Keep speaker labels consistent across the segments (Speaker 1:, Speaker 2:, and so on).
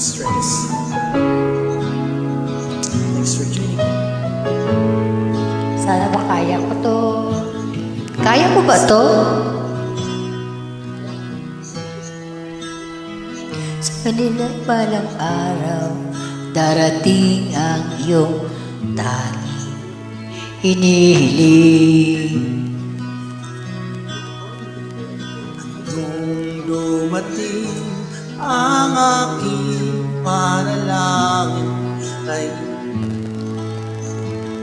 Speaker 1: stress. Thanks for tuning in.
Speaker 2: Sana ba kaya ko to? Kaya ko ba to? Sa kanila palang araw, darating ang iyong tanging hinihiling.
Speaker 1: Nung dumating ang aking panalangin ay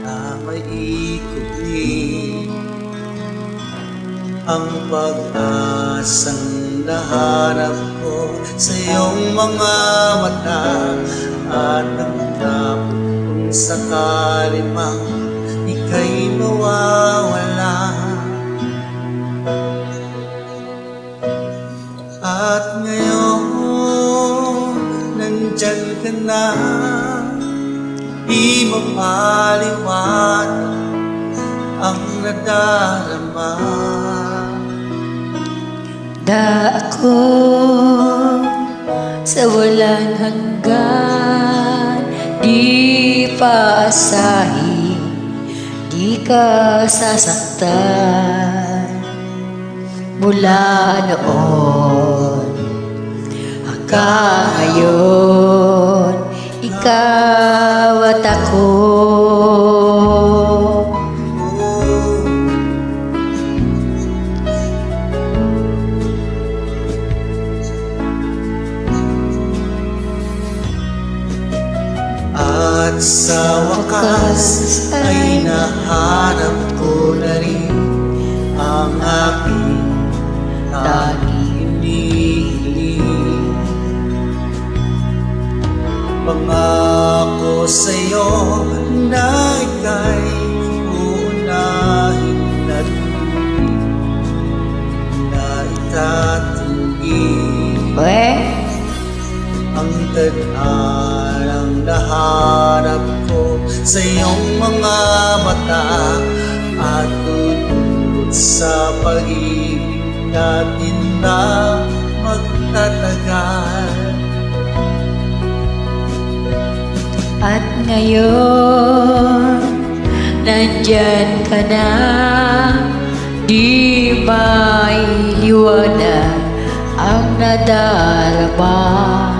Speaker 1: na may ikubli ang pag-asang nahanap ko sa iyong mga mata at nagtapos kung sakali mang ika'y mawawala. At ngayon, nandyan ka na, di mapaliwanag ang nadarama.
Speaker 2: Ako sa walang hanggan, di pa asahin, di ka sasaktan. Mula noon hanggang ngayon, ikaw at ako.
Speaker 1: At sa wakas ay nahanap ko na rin ang aking tanging hinihiling. Pangako sa'yo na ika'y uunahin at na itatanggi ang tadhanang nahanap ko sa iyong mga mata at tutulot sa pag-ibig natin na magtatagal.
Speaker 2: At ngayon, nandyan ka na, di mailiwanag ang nadarama.